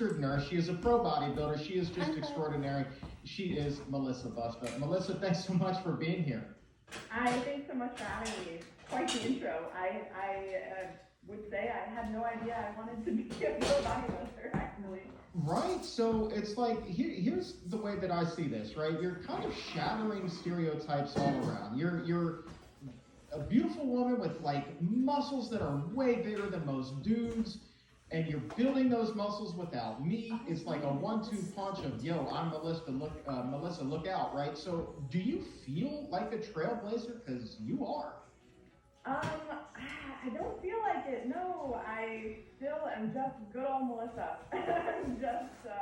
registered nurse. She is a pro bodybuilder. She is just extraordinary. She is Melissa Buss. But Melissa, thanks so much for being here. Hi, thanks so much for having me. Quite the intro. I would say I had no idea I wanted to be a pro bodybuilder, actually. Right, so it's like, here's the way that I see this, right? You're kind of shattering stereotypes all around. You're a beautiful woman with like muscles that are way bigger than most dudes, and you're building those muscles without meat. It's like a 1-2 punch of, yo, I'm Melissa, look out, right? So do you feel like a trailblazer? Because you are. I don't feel like it, no. I still am just good old Melissa. I'm just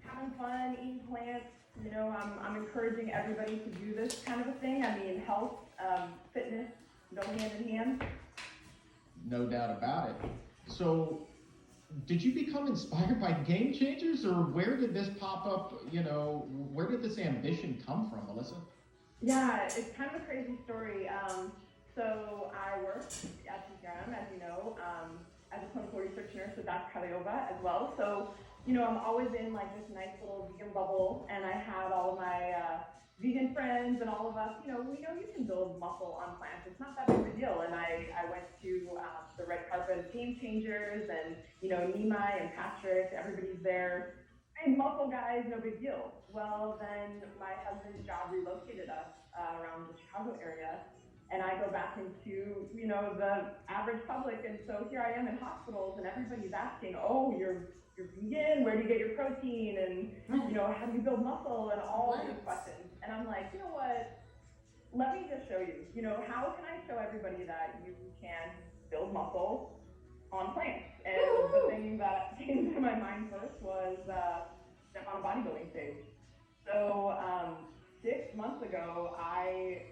having fun, eating plants. You know, I'm encouraging everybody to do this kind of a thing. I mean, health, fitness go hand in hand. No doubt about it. So did you become inspired by Game Changers, or where did this pop up? You know, where did this ambition come from, Melissa? Yeah, it's kind of a crazy story. So I work at CRM, as you know, as a clinical research nurse with Dr. Kaliova as well. So, you know, I'm always in like this nice little vegan bubble, and I have all of my vegan friends and all of us, you know, we know you can build muscle on plants. It's not that big of a deal. And I went to the red carpet of Game Changers, and, you know, Nimai and Patrick, everybody's there. Big muscle guys, no big deal. Well, then my husband's job relocated us around the Chicago area. And I go back into, you know, the average public, and so here I am in hospitals, and everybody's asking, oh, you're vegan, where do you get your protein, and, you know, how do you build muscle, and all these questions. And I'm like, you know what, let me just show you, you know, how can I show everybody that you can build muscle on plants? And the thing that came to my mind first was step on a bodybuilding stage. So 6 months ago, I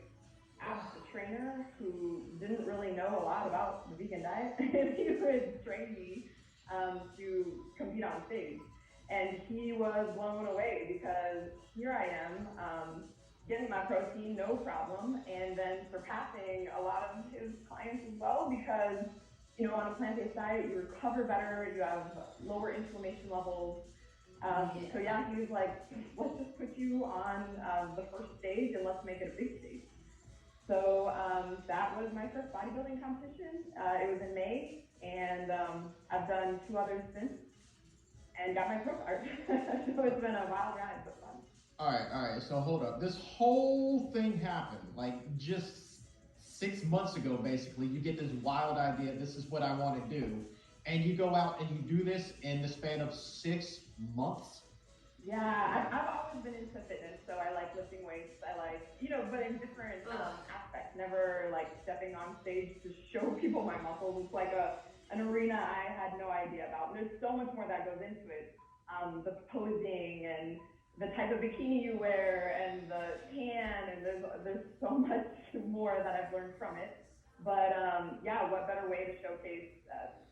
asked a trainer who didn't really know a lot about the vegan diet if he would train me to compete on stage. And he was blown away, because here I am getting my protein, no problem, and then surpassing a lot of his clients as well, because, you know, on a plant-based diet, you recover better, you have lower inflammation levels. So yeah, he was like, let's just put you on the first stage and let's make it a big stage. So that was my first bodybuilding competition. It was in May, and I've done 2 others since, and got my pro card. So it's been a wild ride, but fun. All right. So hold up. This whole thing happened like just 6 months ago, basically. You get this wild idea, this is what I want to do. And you go out and you do this in the span of 6 months? Yeah, I've always been into fitness, so I like lifting weights. I like, you know, but in different aspects. Never like stepping on stage to show people my muscles. It's like an arena I had no idea about. And there's so much more that goes into it. The posing and the type of bikini you wear and the tan, and there's so much more that I've learned from it. But yeah, what better way to showcase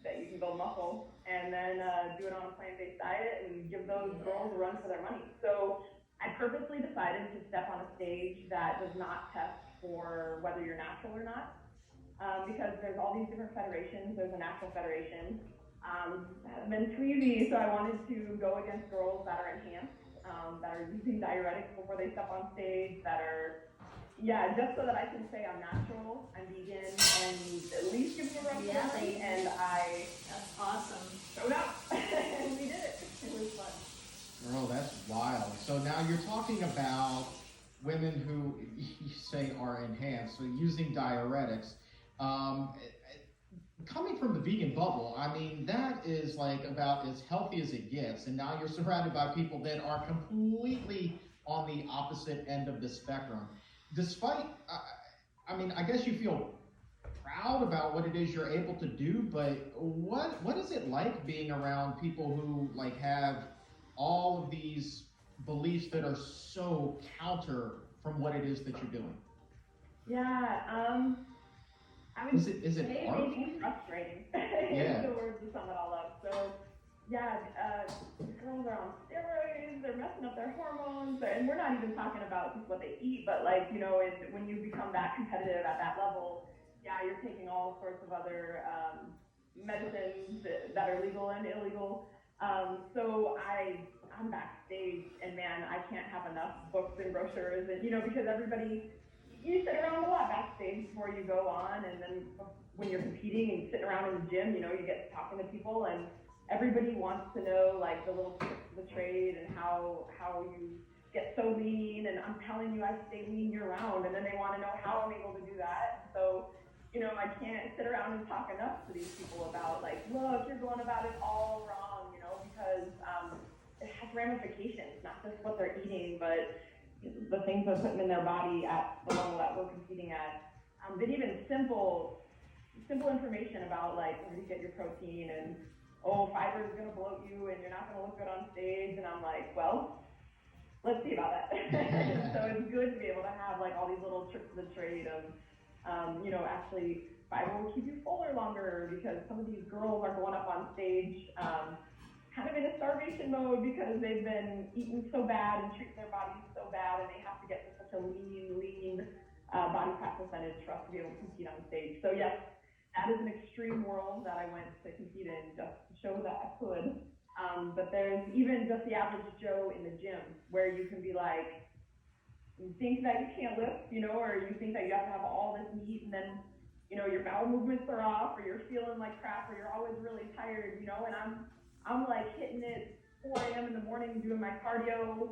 that you can build muscle, and then do it on a plant-based diet and give those girls a run for their money. So I purposely decided to step on a stage that does not test for whether you're natural or not, because there's all these different federations. There's a national federation. I've been too easy, so I wanted to go against girls that are enhanced, that are using diuretics before they step on stage, that are, yeah, just so that I can say I'm natural, I'm vegan, and at least give them a run for their money. And That's awesome. showed up, and we did it. It was fun. Girl, that's wild. So now you're talking about women who you say are enhanced, so using diuretics. Coming from the vegan bubble, I mean, that is like about as healthy as it gets. And now you're surrounded by people that are completely on the opposite end of the spectrum. Despite, I mean, I guess you feel proud about what it is you're able to do, but what is it like being around people who like have all of these beliefs that are so counter from what it is that you're doing? Yeah, I would is it hard? maybe frustrating. Yeah. The words to sum it all up. So yeah, girls are on steroids, they're messing up their hormones, and we're not even talking about just what they eat, but like, you know, when you become that competitive at that level, yeah, you're taking all sorts of other medicines that are legal and illegal. So I'm backstage, and man, I can't have enough books and brochures, and because you sit around a lot backstage before you go on, and then when you're competing and sitting around in the gym, you get talking to people, and everybody wants to know like the little tricks of the trade and how you get so lean, and I'm telling you I stay lean year round, and then they want to know how I'm able to do that. So I can't sit around and talk enough to these people about like, look, you're going about it all wrong, because it has ramifications, not just what they're eating, but the things they're putting in their body at the level that we're competing at. But even simple information about like where to get your protein, and fiber is gonna bloat you and you're not gonna look good on stage, and I'm like, well, let's see about that. So it's good to be able to have like all these little tricks of the trade of, actually fiber will keep you fuller longer, because some of these girls are going up on stage kind of in a starvation mode because they've been eating so bad and treating their bodies so bad, and they have to get to such a lean body fat percentage for us to be able to compete on stage. So yes, that is an extreme world that I went to compete in just to show that I could. But there's even just the average Joe in the gym where you can be like, you think that you can't lift, or you think that you have to have all this meat, and then, your bowel movements are off, or you're feeling like crap, or you're always really tired, and I'm like hitting it 4 a.m. in the morning doing my cardio,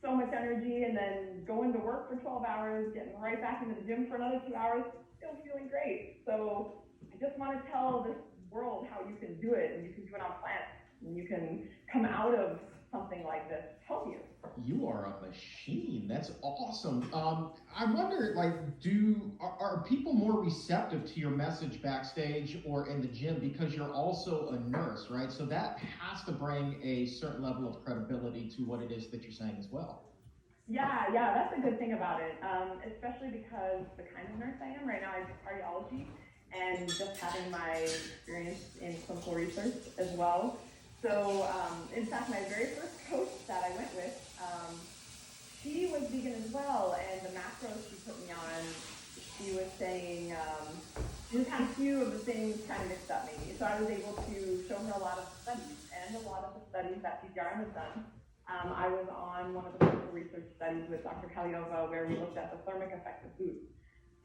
so much energy, and then going to work for 12 hours, getting right back into the gym for another 2 hours, still feeling great. So I just want to tell this world how you can do it, and you can do it on plants, and you can come out of something like this healthier. You are a machine. That's awesome. I wonder, like, are people more receptive to your message backstage or in the gym, because you're also a nurse, right? So that has to bring a certain level of credibility to what it is that you're saying as well. Yeah, that's a good thing about it, especially because the kind of nurse I am right now, I do cardiology, and just having my experience in clinical research as well. So, in fact, my very first coach that I went with, she was vegan as well, and the macros she put me on, she was saying, she just had a few of the things kind of mixed up maybe. So I was able to show her a lot of studies, and a lot of the studies that PGRM has done. I was on one of the clinical research studies with Dr. Kaliova where we looked at the thermic effect of food.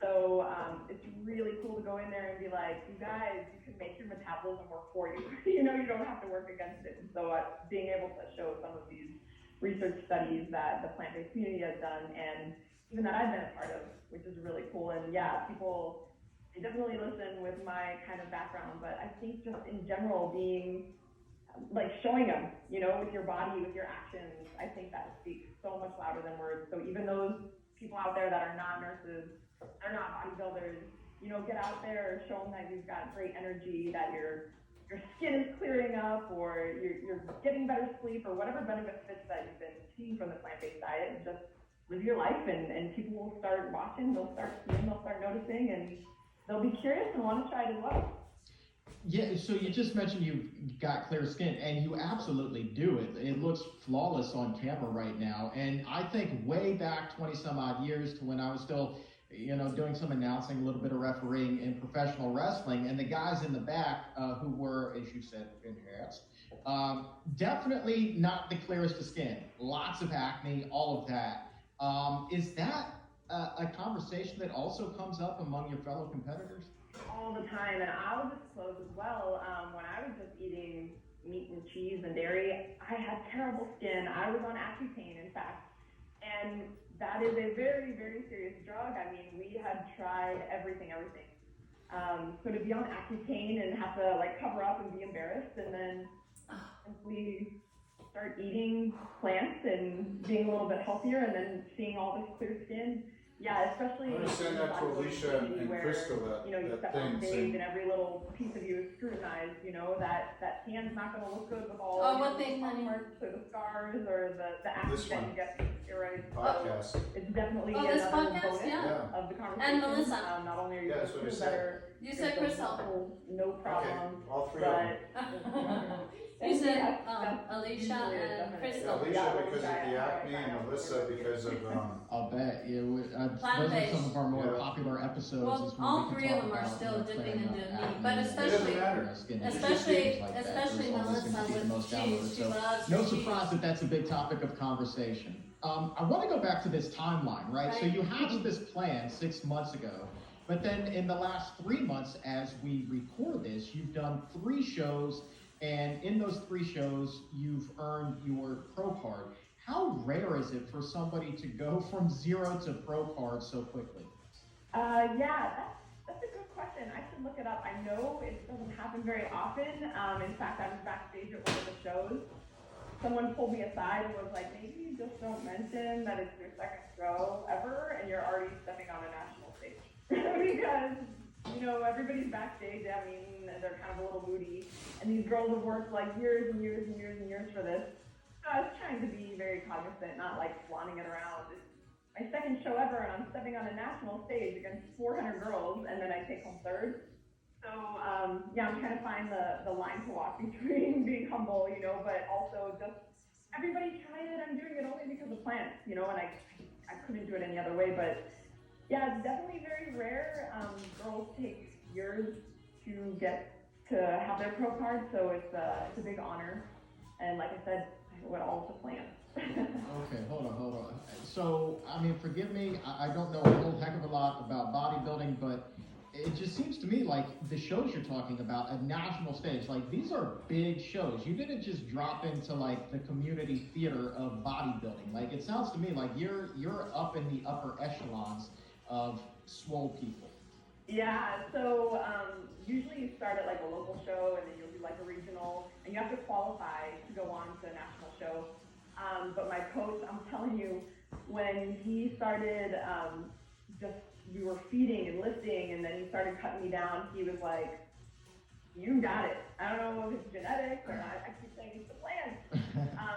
So it's really cool to go in there and be like, you guys, you can make your metabolism work for you. You don't have to work against it. And so being able to show some of these research studies that the plant-based community has done, and even that I've been a part of, which is really cool. And yeah, people, they definitely listen with my kind of background, but I think just in general being, like showing them, with your body, with your actions, I think that speaks so much louder than words. So even those people out there that are not nurses, are not bodybuilders, get out there, show them that you've got great energy, that your skin is clearing up, or you're getting better sleep, or whatever benefits that you've been seeing from the plant-based diet, and just live your life, and people will start watching, they'll start seeing, they'll start noticing, and they'll be curious and want to try it as well. Yeah, so you just mentioned you've got clear skin, and you absolutely do. It looks flawless on camera right now. And I think way back 20 some odd years to when I was still, doing some announcing, a little bit of refereeing in professional wrestling, and the guys in the back who were, as you said, enhanced, definitely not the clearest of skin. Lots of acne, all of that. Is that a conversation that also comes up among your fellow competitors? All the time, and I'll disclose as well, when I was just eating meat and cheese and dairy, I had terrible skin. I was on Accutane, in fact, and that is a very, very serious drug. I mean, we had tried everything. So to be on Accutane and have to like cover up and be embarrassed, and then simply start eating plants and being a little bit healthier, and then seeing all this clear skin. Yeah, especially I'm gonna send that to Alicia and Crystal, you step on stage and every little piece of you is scrutinized, that tan's not gonna look good with all what thing, honey? marks or the scars or the acne that you get. You're right. podcast. It's definitely Oh, this another podcast? bonus Yeah. of the conversation. And Melissa. Not only are you Yeah, guys that's what I two said. better, You said Crystal. no problem. Okay, all three of them. You said That's Alicia usually a and definite- Yeah, Crystal. Alicia because of the acne and Melissa because of, I'll bet. Yeah, those are Plant-based. some of our more Yeah. popular episodes. Well, is when all we can three talk of them are about, still you know, dipping clearing into up meat, acne but and especially- skin issues, Especially, things like that. especially Those always Melissa gonna be the most with downloaded. cheese. She So loves no cheese. surprise that that's a big topic of conversation. I want to go back to this timeline, right? So Right. you hatched this plan 6 months ago, but then in the last 3 months, as we record this, you've done 3 shows, and in those 3 shows, you've earned your pro card. How rare is it for somebody to go from 0 to pro card so quickly? Yeah, that's a good question. I should look it up. I know it doesn't happen very often. In fact, I was backstage at one of the shows. Someone pulled me aside and was like, maybe you just don't mention that it's your second show ever and you're already stepping on a national stage. Because, you know, everybody's backstage. I mean, they're kind of a little moody. And these girls have worked like years and years and years and years for this. So I was trying to be very cognizant, not like flaunting it around. It's my second show ever, and I'm stepping on a national stage against 400 girls, and then I take home third. So, yeah, I'm trying to find the line to walk between being humble, you know, but also just everybody try it. I'm doing it only because of plants, you know, and I couldn't do it any other way. But yeah, it's definitely very rare. Girls take years to get to have their pro card, so it's a big honor. And like I said, I went all with the plan. Okay, hold on. So, I mean, forgive me, I don't know a whole heck of a lot about bodybuilding, but it just seems to me like the shows you're talking about, a national stage, like these are big shows. You didn't just drop into like the community theater of bodybuilding. Like it sounds to me like you're up in the upper echelons of swole people. Yeah, so usually you start at like a local show and then you'll do like a regional, and you have to qualify to go on to a national show. But my coach, I'm telling you, when he started we were feeding and lifting, and then he started cutting me down, he was like, you got it. I don't know if it's genetics or not. I keep saying it's the plan.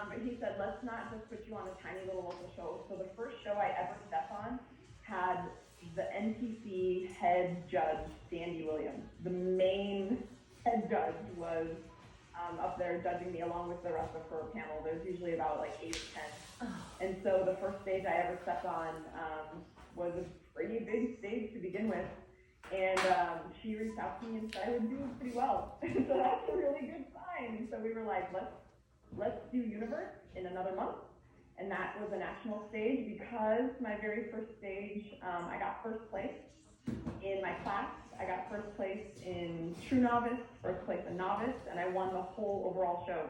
But he said, let's not just put you on a tiny little local show. So the first show I ever stepped on had the NPC head judge, Sandy Williams. The main head judge was up there judging me along with the rest of her panel. There's usually about like 8 or 10. And so the first stage I ever stepped on was a pretty big stage to begin with. And she reached out to me and said I would do pretty well. So that's a really good sign. And so we were like, let's do Universe in another month. And that was a national stage because my very first stage, I got first place in my class. I got first place in True Novice, first place in Novice, and I won the whole overall show.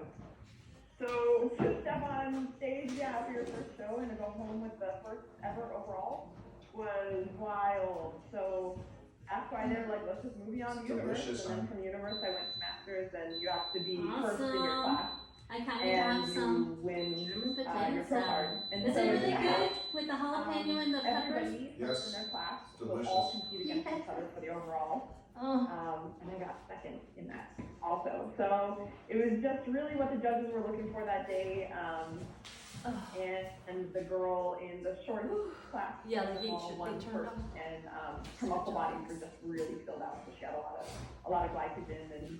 So to step on stage, yeah, for your first show and to go home with the first ever overall was wild. So that's why they're like, let's just move you on to Universe. Delicious, And then from Universe, I went to Masters, and you have to be first in your Awesome. class. I can't wait to have And some you win German your potato pro card. salad. And Is so it really yeah, good with the jalapeno and the peppers? everybody Yes. in their class will Delicious. all compete against each other for the overall. Oh, And I got second in that also. So it was just really what the judges were looking for that day. And the girl in the shortest class yeah, they won turned first, on. and her muscle bodies were just really filled out, so she had a lot of glycogen, and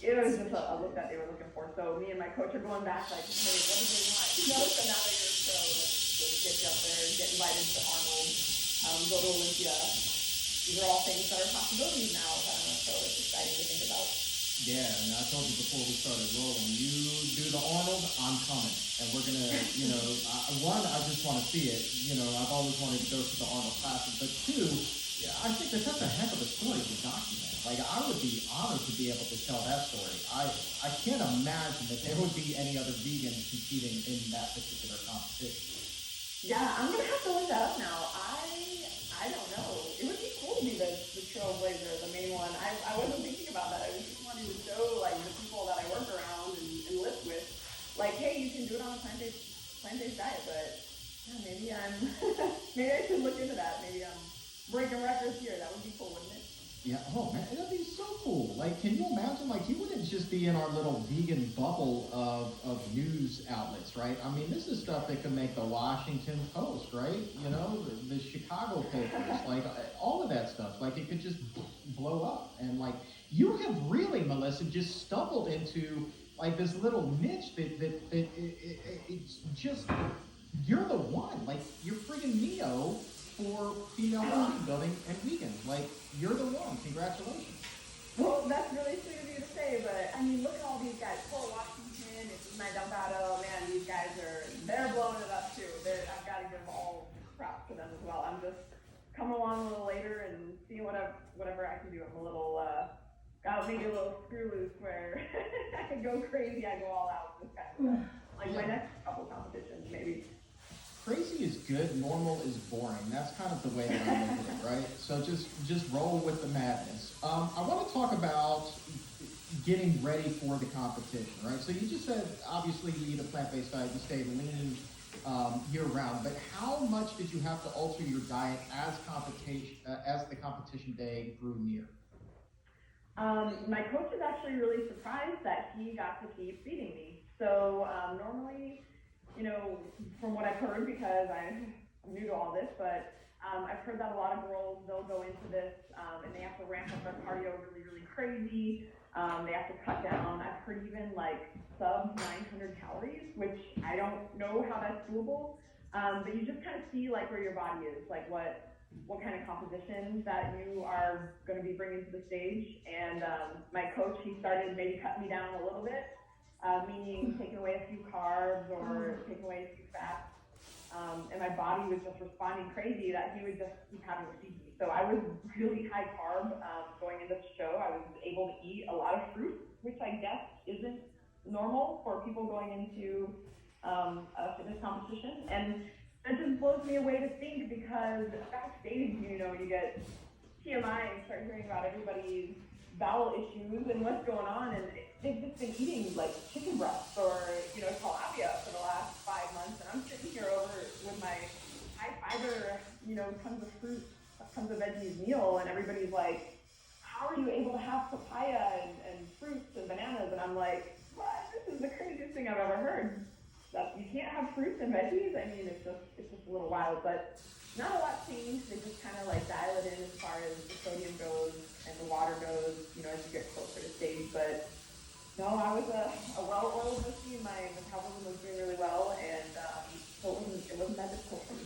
it was just a look that they were looking for. So me and my coach are going back like, hey, what do they want? You know, so now that you're pro, let's get you up there and get invited to Arnold, go to Olympia. These are all things that are possibilities now, so it's exciting to think about. Yeah, and I told you before we started rolling, you do the Arnold, I'm coming. And we're gonna, you know, I just wanna see it. You know, I've always wanted to go to the Arnold Classic, but 2, yeah, I think that's a heck of a story to document. Like, I would be honored to be able to tell that story. I can't imagine that there would be any other vegans competing in that particular competition. Yeah, I'm gonna have to look that up now. I don't know. It would be cool to be the trailblazer, the main one. I wasn't thinking about that. I was just wanting to show like the people that I work around and live with, like, hey, you can do it on a plant-based diet. But yeah, maybe I should look into that. Maybe I'm breaking records here. That would be cool, wouldn't it? Yeah, oh man, that'd be so cool. Like, can you imagine, like, you wouldn't just be in our little vegan bubble of news outlets, right? I mean, this is stuff that could make the Washington Post, right? You know, the Chicago papers, like, all of that stuff. Like, it could just blow up. And, like, you have really, Melissa, just stumbled into, like, this little niche it's just, you're the one. Like, you're friggin' Neo for female bodybuilding and vegans. Like, you're the one. Congratulations. Well, that's really sweet of you to say, but I mean, look at all these guys. Poor Washington, this is my Delgado, man, these guys they're blowing it up too. I've got to give all props to them as well. I'm just coming along a little later and seeing whatever I can do. I'm a little, got maybe a little screw loose where I can go crazy, I go all out with this kind of stuff. Like my next couple competitions, maybe. Crazy is good, normal is boring. That's kind of the way that I look at it, right? So just roll with the madness. I want to talk about getting ready for the competition, right? So you just said, obviously, you eat a plant-based diet, you stay lean year-round, but how much did you have to alter your diet as the competition day grew near? My coach is actually really surprised that he got to keep feeding me. So normally, you know, from what I've heard, because I'm new to all this, but I've heard that a lot of girls, they'll go into this and they have to ramp up their cardio really, really crazy. They have to cut down. I've heard even like sub 900 calories, which I don't know how that's doable. But you just kind of see like where your body is, like what kind of composition that you are going to be bringing to the stage. And my coach, he started maybe cutting me down a little bit. Meaning taking away a few carbs or taking away a few fats. And my body was just responding crazy that he would just keep having to feed me. So I was really high carb going into the show. I was able to eat a lot of fruit, which I guess isn't normal for people going into a fitness competition. And that just blows me away to think, because backstage, you know, you get TMI and start hearing about everybody's bowel issues and what's going on, and they've just been eating like chicken breasts or, you know, tilapia for the last 5 months, and I'm sitting here over with my high fiber, you know, tons of fruit, tons of veggies meal, and everybody's like, how are you able to have papaya and fruits and bananas? And I'm like, what? This is the craziest thing I've ever heard. That you can't have fruits and veggies? I mean, it's just a little wild, but not a lot changed. They just kind of like dial it in as far as the sodium goes and the water goes, you know, as you get closer to stage. But no, I was a well-oiled machine. My metabolism was doing really well, and so it wasn't that difficult for me.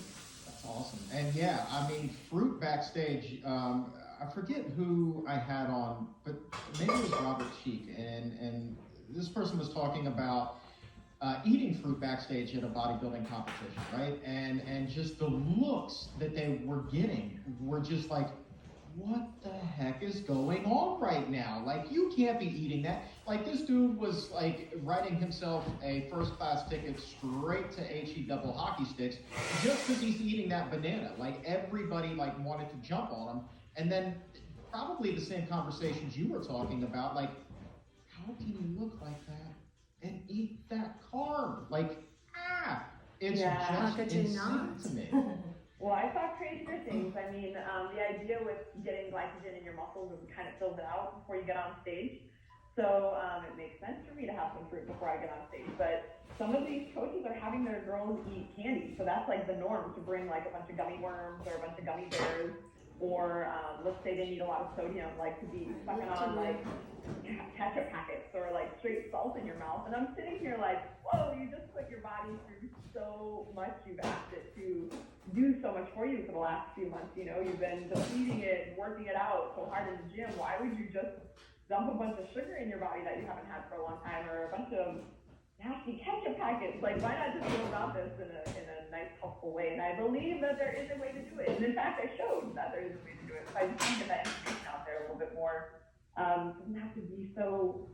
That's awesome. And yeah, I mean, fruit backstage, I forget who I had on, but maybe it was Robert Cheek, and this person was talking about eating fruit backstage at a bodybuilding competition, right? And just the looks that they were getting were just like, what the heck is going on right now? Like, you can't be eating that. Like, this dude was like writing himself a first-class ticket straight to HE double hockey sticks just because he's eating that banana. Like, everybody like wanted to jump on him. And then probably the same conversations you were talking about, like, how can you look like that and eat that carb? Like, it's just insane to me. Well, I saw crazier things. I mean, the idea with getting glycogen in your muscles is kind of fills it out before you get on stage. So it makes sense for me to have some fruit before I get on stage. But some of these coaches are having their girls eat candy. So that's like the norm, to bring like a bunch of gummy worms or a bunch of gummy bears. Or let's say they need a lot of sodium, like to be sucking on like ketchup packets or like straight salt in your mouth. And I'm sitting here like, whoa, you just put your body through so much. You've asked it to do so much for you for the last few months. You know, you've been depleting it and working it out so hard in the gym. Why would you just dump a bunch of sugar in your body that you haven't had for a long time, or a bunch of nasty ketchup packets? Like, why not just go about this in a nice, healthful way? And I believe that there is a way to do it. And in fact, I showed that there is a way to do it. So I just want to get that information out there a little bit more. It doesn't have to be so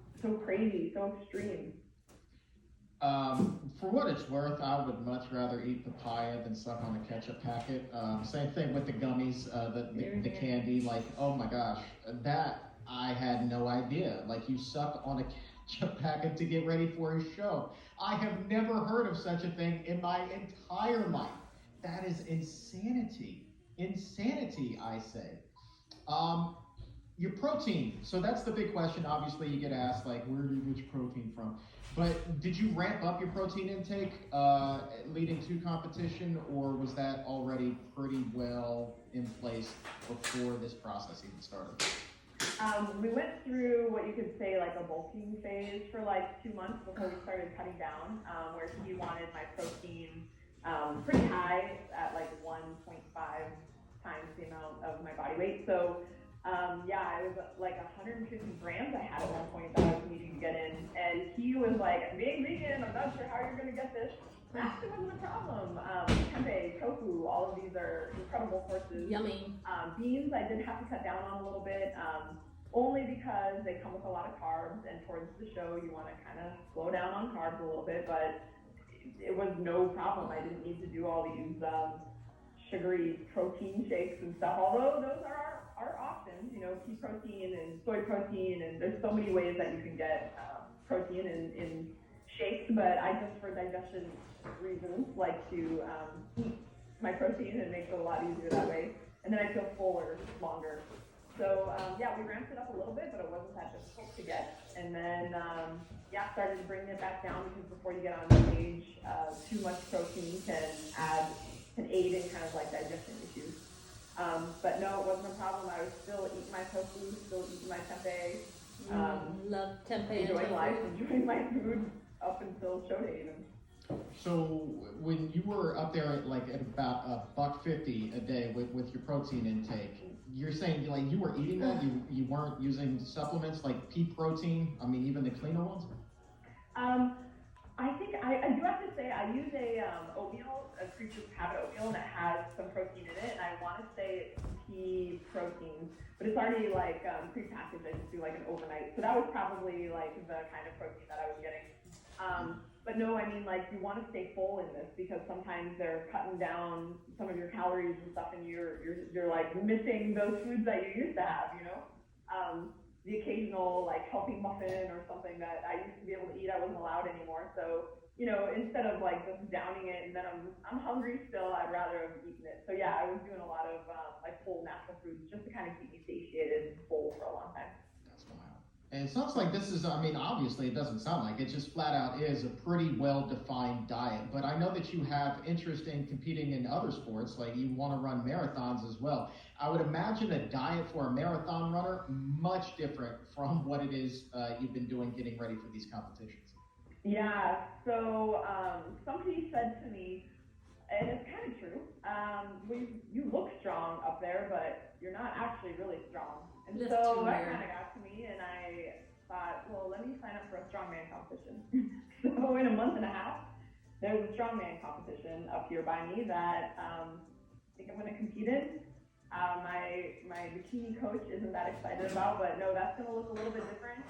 crazy, so extreme. For what it's worth, I would much rather eat papaya than suck on a ketchup packet. Same thing with the gummies, the candy. Like, oh my gosh, that I had no idea. Like, you suck on a ketchup packet to get ready for a show. I have never heard of such a thing in my entire life. That is insanity. Insanity, I say. your protein. So that's the big question. Obviously, you get asked like, where do you get your protein from? But did you ramp up your protein intake leading to competition, or was that already pretty well in place before this process even started? We went through what you could say like a bulking phase for like 2 months before we started cutting down, where he wanted my protein pretty high at like 1.5 times the amount of my body weight. So yeah, it was like 150 grams I had at one point that I was needing to get in. And he was like, I'm being vegan, I'm not sure how you're going to get this. That actually wasn't a problem. Tempeh, tofu, all of these are incredible sources. Yummy. Beans I did have to cut down on a little bit, only because they come with a lot of carbs, and towards the show you want to kind of slow down on carbs a little bit, but it was no problem. I didn't need to do all these sugary protein shakes and stuff, although those are our options, you know, pea protein and soy protein, and there's so many ways that you can get protein in shakes, but I just, for digestion reasons, like to eat my protein, and it makes it a lot easier that way, and then I feel fuller longer. So yeah, we ramped it up a little bit, but it wasn't that difficult to get, and then yeah, started bringing it back down, because before you get on stage, too much protein can aid in kind of like digestion issues. But no, it wasn't a problem. I was still eating my tofu, still eating my tempeh. Love tempeh and Enjoying tofu. life, enjoying my food up until show day even. So when you were up there at about $1.50 a day with your protein intake, you're saying like you were eating that, you weren't using supplements like pea protein? I mean, even the cleaner ones? I think I do have to say I use a oatmeal, a Creatures Habit oatmeal, and it has some protein in it, and I want to say it's pea protein, but it's already like pre-packaged. I just do like an overnight, so that was probably like the kind of protein that I was getting. But no, I mean, like, you want to stay full in this, because sometimes they're cutting down some of your calories and stuff, and you're like missing those foods that you used to have, you know. The occasional like healthy muffin or something that I used to be able to eat, I wasn't allowed anymore. So, you know, instead of like just downing it and then I'm hungry still, I'd rather have eaten it. So yeah, I was doing a lot of like full natural foods just to kind of keep me satiated and full for a long time. That's wild. And it sounds like this is, I mean, obviously it doesn't sound like it, just flat out is a pretty well-defined diet. But I know that you have interest in competing in other sports, like you want to run marathons as well. I would imagine a diet for a marathon runner much different from what it is you've been doing getting ready for these competitions. Yeah, so somebody said to me, and it's kind of true, well, you look strong up there, but you're not actually really strong. And That's so true. that kind of got to me, and I thought, well, let me sign up for a strongman competition. So in a month and a half, there's a strongman competition up here by me that I think I'm going to compete in. My bikini coach isn't that excited about, but no, that's going to look a little bit different,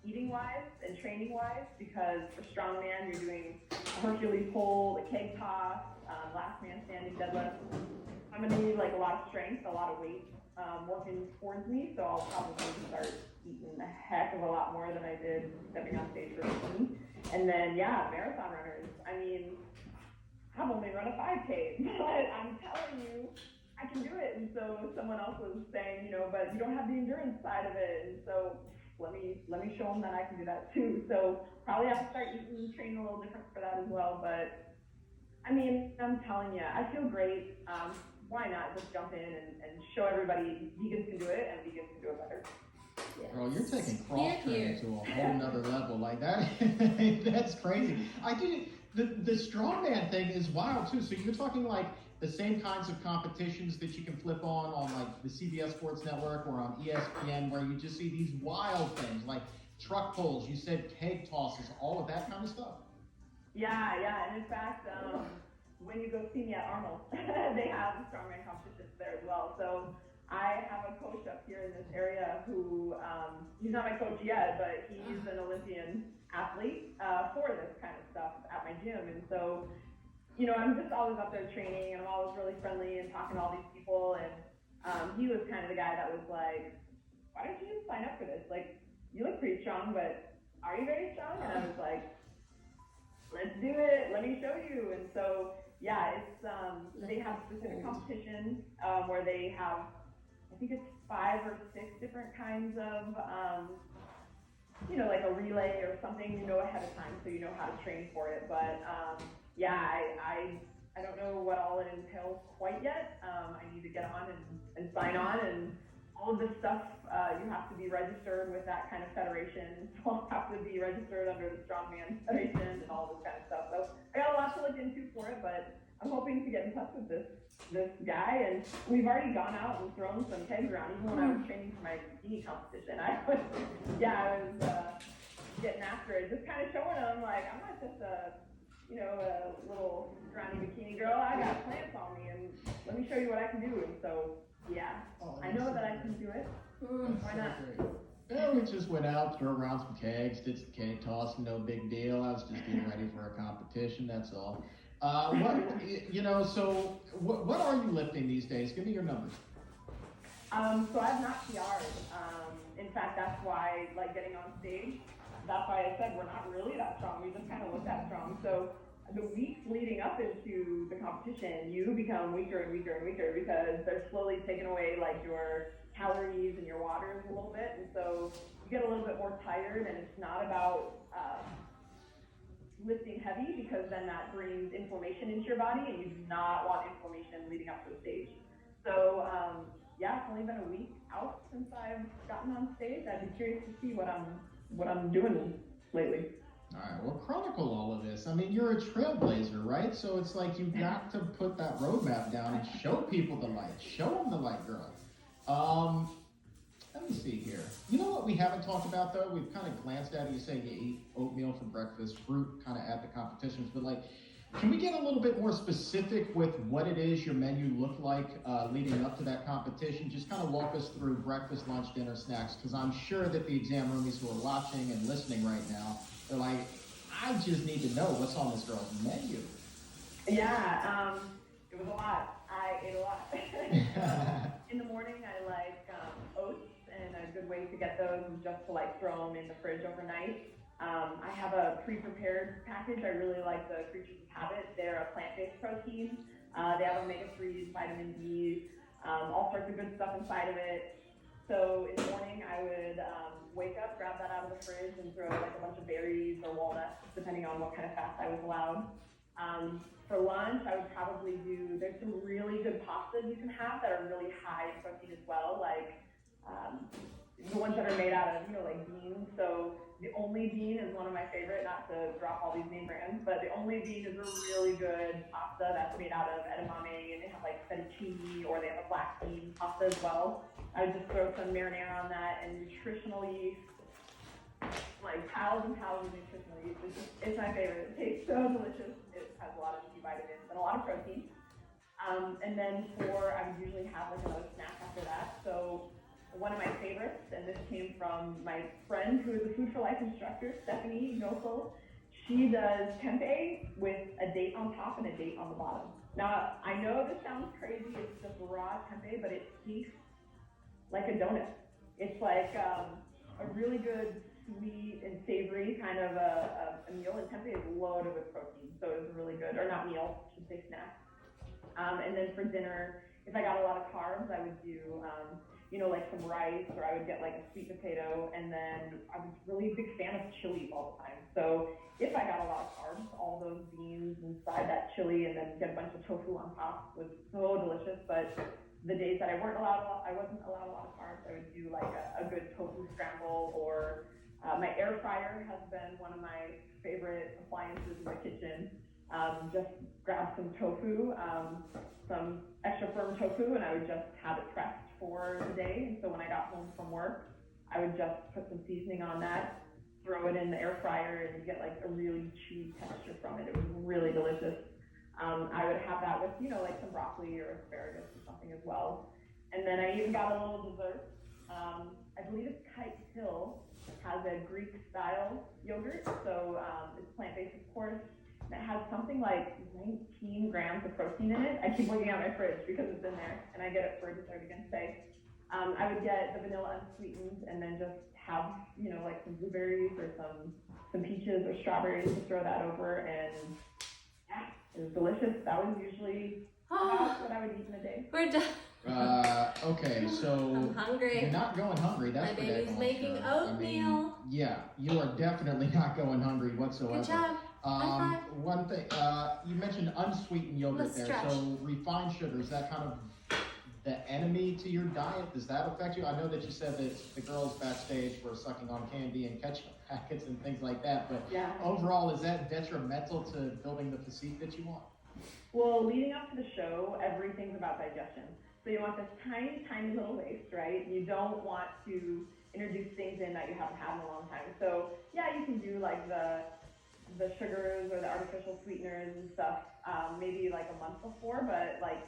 eating-wise and training-wise, because for strongman, you're doing a Hercules pull, the keg toss, last man standing deadlift. I'm going to need like a lot of strength, a lot of weight working towards me, so I'll probably start eating a heck of a lot more than I did stepping on stage for bikini. And then, yeah, marathon runners, I mean, I've only run a 5K, but I'm telling you, I can do it. And so someone else was saying, you know, but you don't have the endurance side of it. And so let me show them that I can do that too. So probably have to start eating, training a little different for that as well. But I mean, I'm telling you, I feel great. Why not just jump in and show everybody vegans can do it, and vegans can do it better. Yes. Girl, you're taking cross Here, here. training to a whole nother level like that. That's crazy. I didn't. The strongman thing is wild too. So you're talking like the same kinds of competitions that you can flip on like the CBS Sports Network or on ESPN, where you just see these wild things like truck pulls. You said keg tosses, all of that kind of stuff. Yeah, and in fact, when you go see me at Arnold, they have strongman competitions there as well. So I have a coach up here in this area who, he's not my coach yet, but he's an Olympian athlete for this kind of stuff at my gym. And so, you know, I'm just always up there training, and I'm always really friendly and talking to all these people. And he was kind of the guy that was like, why don't you just sign up for this? Like, you look pretty strong, but are you very strong? And I was like, let's do it, let me show you. And so, yeah, it's they have specific competitions where they have, I think it's 5 or 6 different kinds of, like a relay or something, ahead of time, so you know how to train for it. But yeah, I don't know what all it entails quite yet. I need to get on and sign on, and all of this stuff, you have to be registered with that kind of federation. So I'll have to be registered under the Strongman Federation and all this kind of stuff. So I got a lot to look into for it, but I'm hoping to get in touch with this guy, and we've already gone out and thrown some kegs around. Even when I was training for my bikini competition, I was getting after it, just kind of showing him like I'm not just a little scrawny bikini girl. I got plants on me, and let me show you what I can do. And so yeah, I know that I can do it. Why not? Yeah, we just went out, threw around some kegs, did some keg toss, no big deal. I was just getting ready for a competition, that's all. So what are you lifting these days? Give me your numbers. So I've not PR'd. In fact, that's why, like, getting on stage, that's why I said we're not really that strong. We just kind of look that strong. So the weeks leading up into the competition, you become weaker and weaker and weaker because they're slowly taking away, like, your calories and your waters a little bit. And so you get a little bit more tired, and it's not about lifting heavy, because then that brings inflammation into your body, and you do not want inflammation leading up to the stage. So yeah, it's only been a week out since I've gotten on stage. I'd be curious to see what I'm doing lately. All right, well, chronicle all of this. I mean, you're a trailblazer, right? So it's like you've got to put that roadmap down and show people the light. Show them the light, girl. Let me see here. You know what we haven't talked about, though? We've kind of glanced at it. You say you eat oatmeal for breakfast, fruit kind of at the competitions, but like, can we get a little bit more specific with what it is your menu looked like leading up to that competition? Just kind of walk us through breakfast, lunch, dinner, snacks, because I'm sure that the exam roomies who are watching and listening right now, they're like, I just need to know what's on this girl's menu. Yeah, it was a lot. I ate a lot. In the morning, I like oats, and a good way to get those is just to like throw them in the fridge overnight. I have a pre-prepared package. I really like the Creatures of Habit. They're a plant-based protein. They have omega-3s, vitamin D, all sorts of good stuff inside of it. So in the morning, I would wake up, grab that out of the fridge, and throw like a bunch of berries or walnuts, depending on what kind of fast I was allowed. For lunch, I would probably there's some really good pastas you can have that are really high in protein as well, like the ones that are made out of, like beans. So the Only Bean is one of my favorite, not to drop all these name brands, but the Only Bean is a really good pasta that's made out of edamame, and they have like fettuccine, or they have a black bean pasta as well. I would just throw some marinara on that, and nutritional yeast, like piles and piles of nutritional yeast. It's my favorite. It tastes so delicious. It has a lot of B vitamins and a lot of protein. And then I would usually have like another snack after that. So one of my favorites, and this came from my friend who is a Food for Life instructor, Stephanie Nofel. She does tempeh with a date on top and a date on the bottom. Now, I know this sounds crazy. It's just raw tempeh, but it tastes like a donut. It's like a really good sweet and savory kind of a meal, and tempeh is loaded with protein, so it was really good. Or not meal, I should say snack. And then for dinner, if I got a lot of carbs, I would do like some rice, or I would get like a sweet potato, and then I was really a big fan of chili all the time. So if I got a lot of carbs, all those beans inside that chili, and then get a bunch of tofu on top was so delicious. But the days that I wasn't allowed a lot of carbs, I would do like a good tofu scramble, or my air fryer has been one of my favorite appliances in the kitchen. Just grab some tofu, some extra firm tofu, and I would just have it pressed for the day. And so when I got home from work, I would just put some seasoning on that, throw it in the air fryer, and you get like a really chewy texture from it. It was really delicious. I would have that with, like some broccoli or asparagus or something as well. And then I even got a little dessert. I believe it's Kite Hill has a Greek style yogurt. So it's plant-based, of course. And it has something like 19 grams of protein in it. I keep looking at my fridge because it's in there, and I get it for dessert again today. I would get the vanilla unsweetened, and then just have, like some blueberries or some peaches or strawberries to throw that over, and yeah, it was delicious. That was usually That's what I would eat in a day. We're done. Okay, so I'm hungry. you're not going hungry. That's My for baby's daggone making sure. oatmeal. Yeah, you are definitely not going hungry whatsoever. Good job. High five. One thing, you mentioned unsweetened yogurt Let's there. stretch. So refined sugar, is that kind of the enemy to your diet? Does that affect you? I know that you said that the girls backstage were sucking on candy and ketchup packets and things like that, but Yeah. overall, is that detrimental to building the physique that you want? Well, leading up to the show, everything's about digestion. So you want this tiny, tiny little waist, right? You don't want to introduce things in that you haven't had in a long time. So yeah, you can do like the sugars or the artificial sweeteners and stuff, maybe like a month before, but like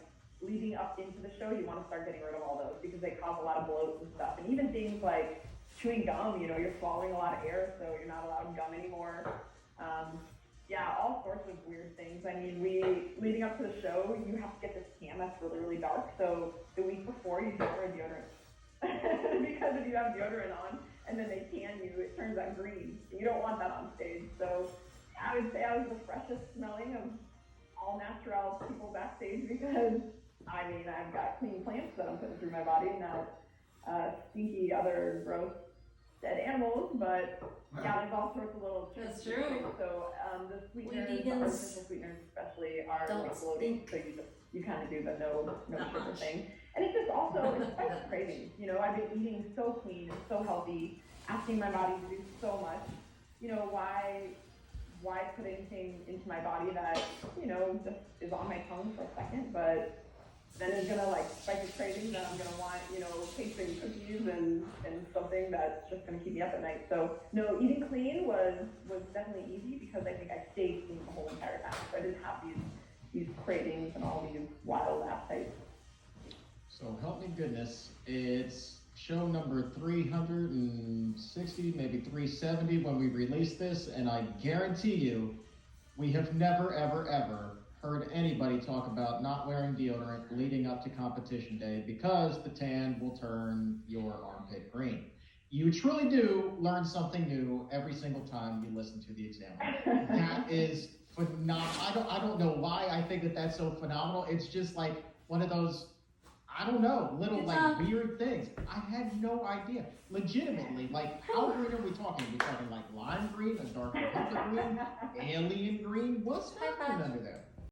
leading up into the show, you want to start getting rid of all those because they cause a lot of bloat and stuff. And even things like chewing gum, you know, you're swallowing a lot of air, so you're not allowed gum anymore. Yeah, all sorts of weird things. I mean, leading up to the show, you have to get this tan that's really, really dark. So the week before, you don't wear deodorant. Because if you have deodorant on and then they tan you, it turns out green. You don't want that on stage. So I would say I was the freshest smelling of all natural people backstage because, I mean, I've got clean plants that I'm putting through my body, not stinky other gross dead animals, but yeah, there's all sorts of little tricks. That's true. So the sweeteners, We the vegans artificial sweeteners especially are don't like bloating, stink. so you kind of do the no Not sugar much. thing. And it's just also, it fights cravings. You know, I've been eating so clean and so healthy, asking my body to do so much. You know, why put anything into my body that, you know, just is on my tongue for a second, but then it's gonna like spike the cravings that I'm gonna want, you know, pastry and cookies and something that's just gonna keep me up at night. So no, eating clean was definitely easy because I think I stayed clean the whole entire time. So I didn't have these cravings and all these wild appetites. So help me goodness, it's show number 360, maybe 370 when we release this, and I guarantee you, we have never, ever, ever heard anybody talk about not wearing deodorant leading up to competition day because the tan will turn your armpit green. You truly do learn something new every single time you listen to the examiner. That is phenomenal. I don't know why I think that that's so phenomenal. It's just like one of those, I don't know, little Good like job. weird things. I had no idea. Legitimately, like how green are we talking? Are we talking like lime green, a darker purple green, alien green? What's High happening five. under there?